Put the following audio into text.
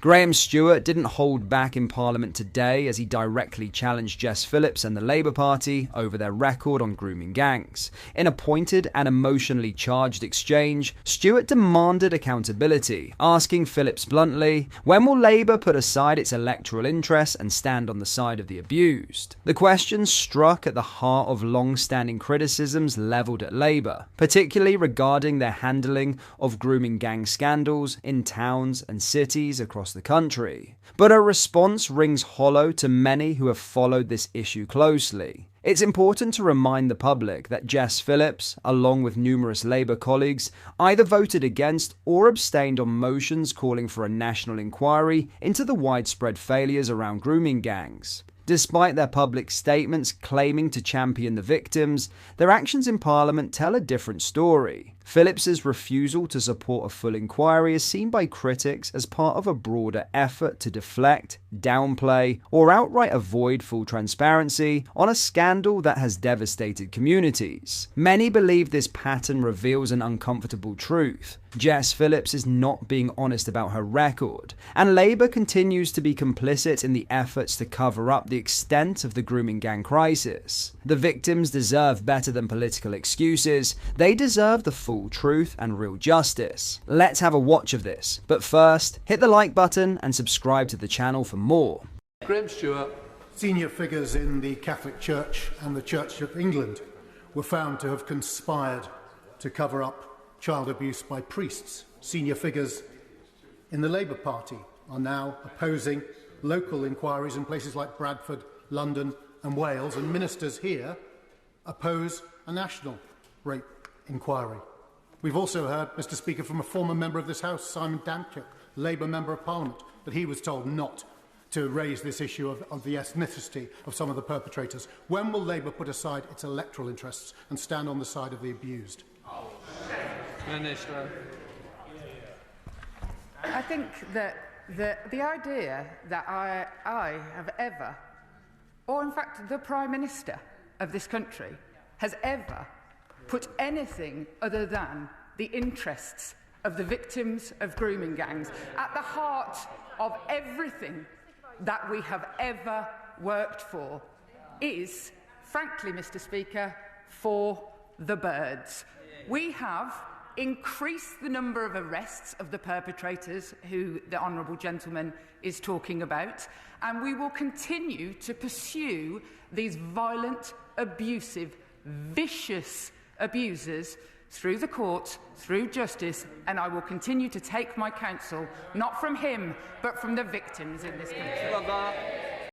Graham Stewart didn't hold back in Parliament today as he directly challenged Jess Phillips and the Labour Party over their record on grooming gangs. In a pointed and emotionally charged exchange, Stewart demanded accountability, asking Phillips bluntly, "When will Labour put aside its electoral interests and stand on the side of the abused?" The question struck at the heart of long-standing criticisms levelled at Labour, particularly regarding their handling of grooming gang scandals in towns and cities across the country. But her response rings hollow to many who have followed this issue closely. It's important to remind the public that Jess Phillips, along with numerous Labour colleagues, either voted against or abstained on motions calling for a national inquiry into the widespread failures around grooming gangs. Despite their public statements claiming to champion the victims, their actions in Parliament tell a different story. Phillips's refusal to support a full inquiry is seen by critics as part of a broader effort to deflect, downplay, or outright avoid full transparency on a scandal that has devastated communities. Many believe this pattern reveals an uncomfortable truth. Jess Phillips is not being honest about her record, and Labour continues to be complicit in the efforts to cover up the extent of the grooming gang crisis. The victims deserve better than political excuses. They deserve the full truth and real justice. Let's have a watch of this, but first, hit the like button and subscribe to the channel for more. Graham Stewart. Senior figures in the Catholic Church and the Church of England were found to have conspired to cover up child abuse by priests. Senior figures in the Labour Party are now opposing local inquiries in places like Bradford, London and Wales, and ministers here oppose a national rape inquiry. We've also heard, Mr Speaker, from a former member of this House, Simon Danczuk, Labour Member of Parliament, that he was told not to raise this issue of the ethnicity of some of the perpetrators. When will Labour put aside its electoral interests and stand on the side of the abused? Minister. I think that the idea that I have ever, or in fact the Prime Minister of this country, has ever put anything other than the interests of the victims of grooming gangs at the heart of everything that we have ever worked for is, frankly, Mr Speaker, for the birds. We have increased the number of arrests of the perpetrators who the honourable gentleman is talking about, and we will continue to pursue these violent, abusive, vicious abusers through the court, through justice, and I will continue to take my counsel, not from him, but from the victims in this country.